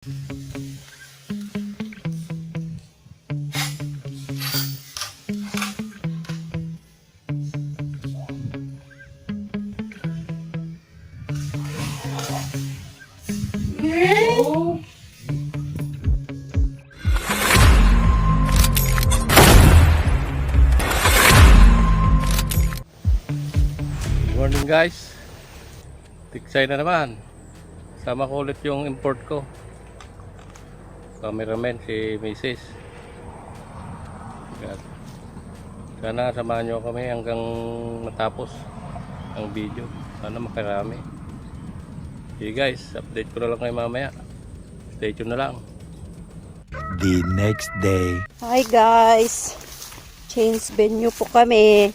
Morning guys, tiksay na naman. Sama ko ulit yung import ko. Cameraman si Mrs. Sana samahan nyo kami hanggang matapos ang video. Sana makarami. Okay guys, update ko na lang kayo mamaya. Stay tuned na lang. The next day. Hi guys, change venue po kami.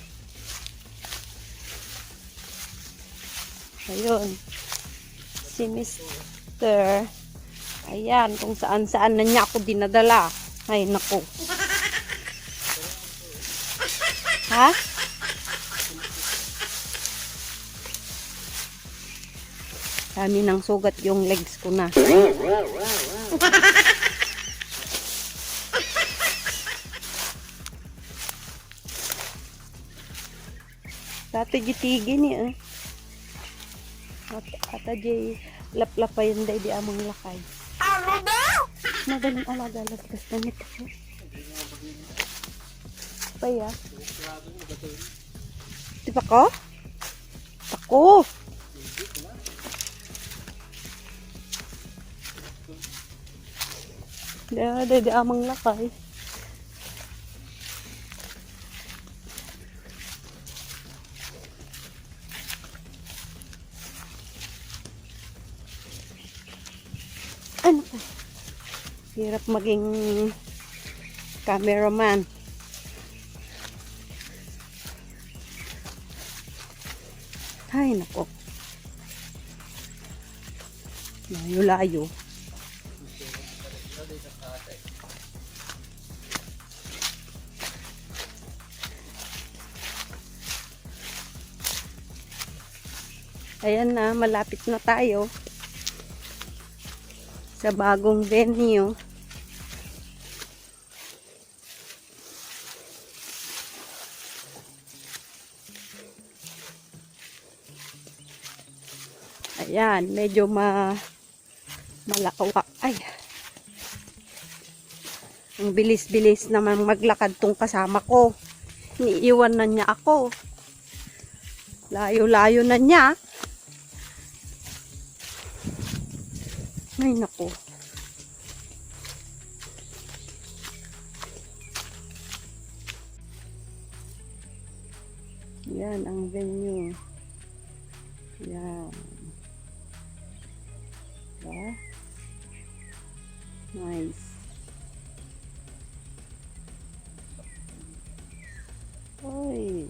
Ayun, si Mr. Ayan, kung saan-saan na niya ako dinadala. Ay, naku. Ha? Dami ng sugat yung legs ko na. Dati gitigin niya. Ata jay laplapayan day di amang lakay. Magaling alaga lagkas na nito. Paya. Di ba ko? Tako. Di amang lakay. Ano pa? Hirap maging cameraman. Ay, nako. Layo-layo. Ayan na, malapit na tayo sa bagong venue. Ayan, medyo malakawak. Ay, ang bilis-bilis naman maglakad tong kasama ko. Iniiwan na niya ako. Layo-layo na niya. Ay, naku. Yan ang venue. Yan. Diba? Nice. Oy.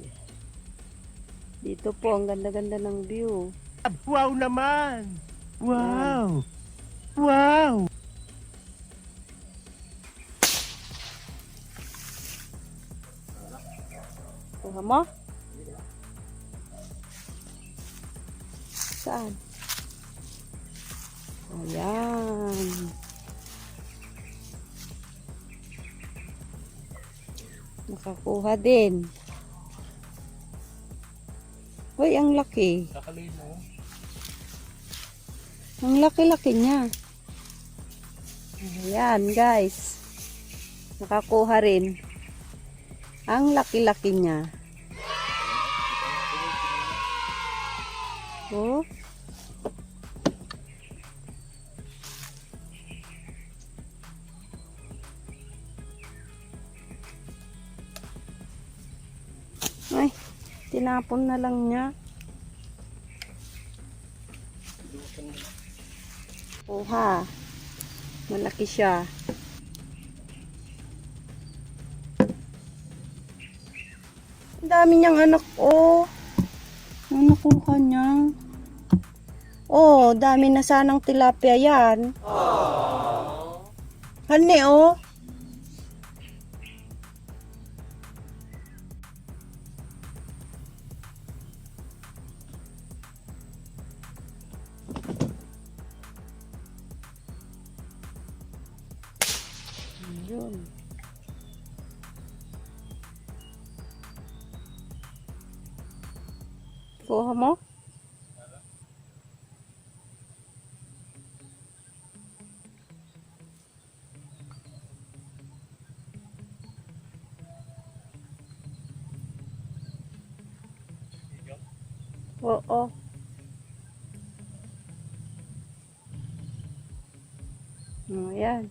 Dito po, ang ganda-ganda ng view. Wow naman! Wow! Yan. Wow! Kuha mo? Saan? Ayan. Nakakuha din. Uy, ang laki. Ang laki-laki niya. Ayan, guys. Nakakuha rin. Ang laki-laki niya. Oh. Ay, tinapon na lang niya. Kuha. Malaki siya. Ang dami niyang anak, oh. Ang nakuha niya. Oh, dami na sanang tilapia yan. Hani, oh. Yun. Kuha mo? Oo. Ayan.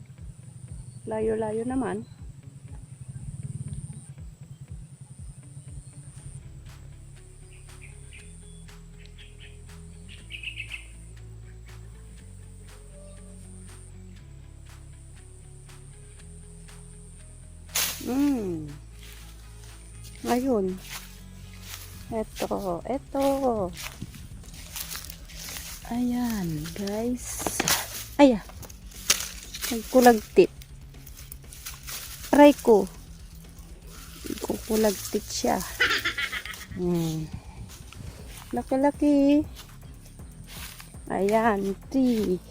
Layo-layo naman. Ayun. Eto. Ayan, guys. Ay, nagkulagtit. Try ko. Kukulagtit siya. Laki-laki. Ayan, 3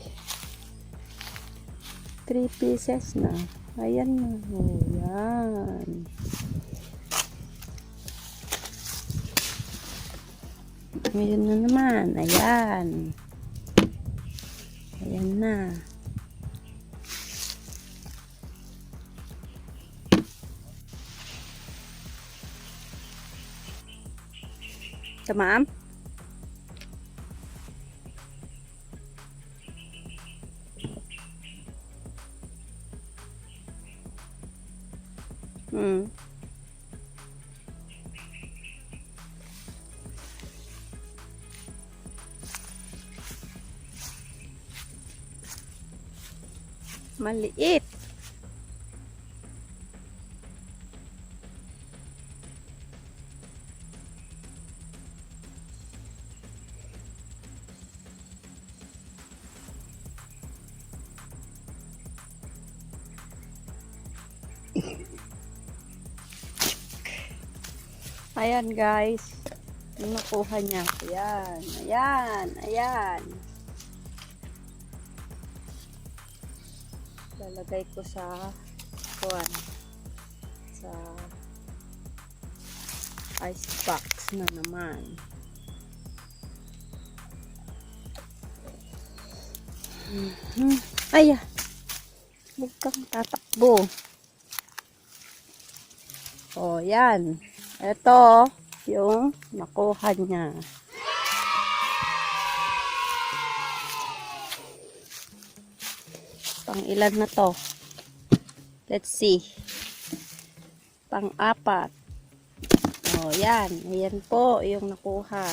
pieces na. Ayan na. Oh, yan. Ngayon na naman. Ayan. Ayan na. Tamam? Maliit. Ayan, guys. Yung nakuha niya. Ayan. Lalagay ko sa ice box na naman. Ay, huwag kang tatakbo. O, yan. Ito, yung nakuha niya. Pang ilan na to? Let's see. Pang-4. O, yan. Ayan po yung nakuha.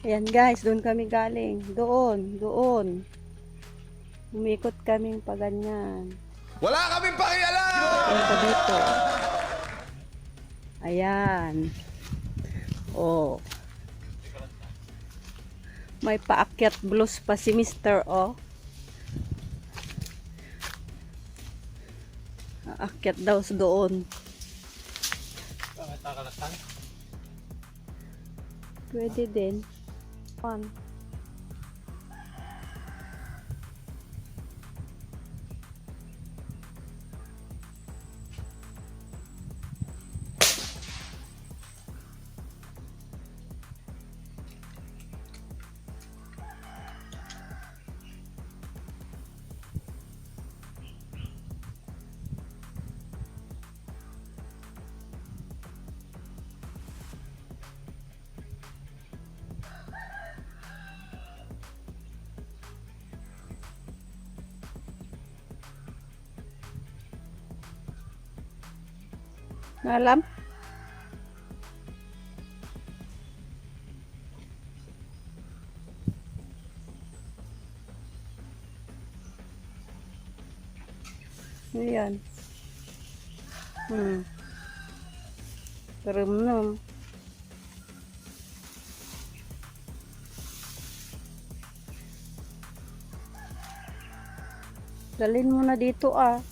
Ayan, guys, doon kami galing. Doon. Umikot kaming pa ganyan. Wala kaming pakialam! Punta dito. Ayan. Oh. May paakyat blues pa si Mr. Oh. Aakyat daw doon. Pwede din. Fun. Alam? Ayan. Terem. Dalhin mo na dito ah.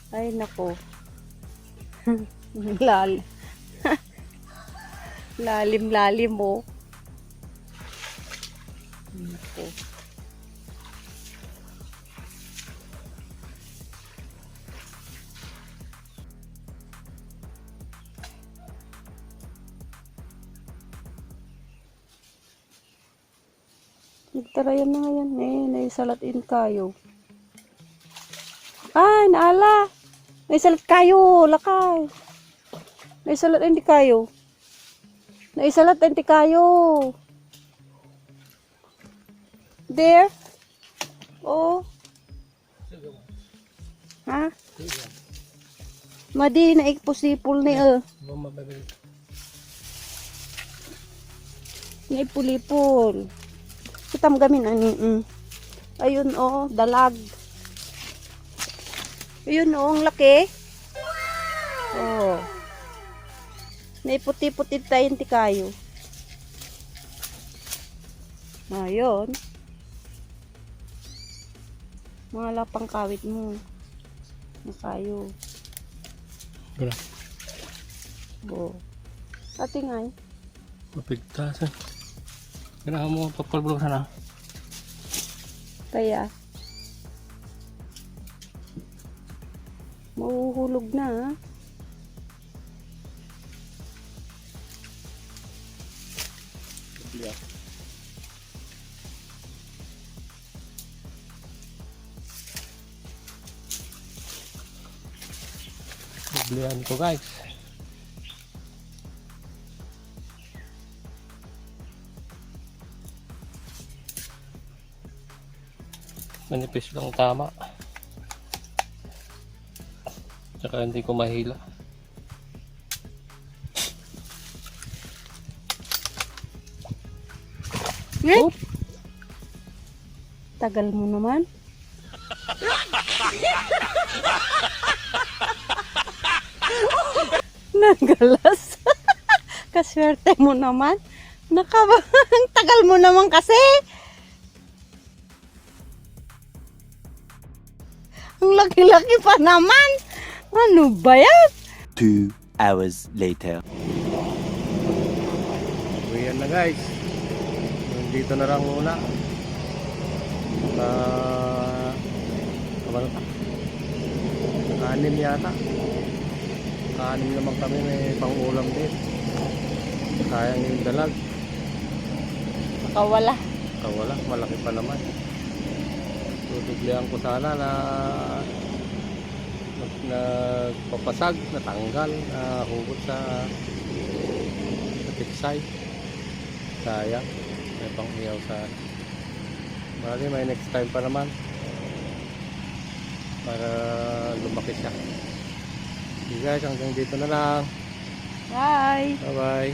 Ay nako. Lalim. Lalim mo. Okay. Nagtarayan na ngayon naisalatin kayo. Ay, naala. Naisalat kayo, lakay. Naisalat hindi kayo. Naisalat hindi kayo. There. Oh. Ha? Madi na ikposipol ni Ni ipulipol. Kita mo gamin ani. Ayun oh, dalag. Ayun oh, ang laki. Oh. Naiputi-puti tayo ti kayo. Ayun. Mga lapang kawit mo. Na kayo. Wala. Oh. Ate ngay. Mapigtasan. Kailangan mo papalbulusan na. Kaya. Mahuhulog na ha. Yeah. Biblihan ko guys. Manipis lang tama. Tsaka hindi ko mahila. Oh. Tagal mo naman. Nagalas. Kaswerte mo naman. Ang tagal mo naman kasi. Ang laki-laki pa naman. Ano ba yan? 2 hours later. Uwian na guys. Dito na lang muna. Ano pa? 6 yata. 6 naman kami, may pang-ulam din. Sayang yung dalag. Nakawala. Wala, malaki pa naman. Tutuglihan ko sana na nagpapasag, natanggal, nahugot sa tiksay. Sayang. May pang-iyaw sana. Bali, may next time pa naman. Para lumaki siya. Okay guys, hanggang dito na lang. Bye. Bye bye.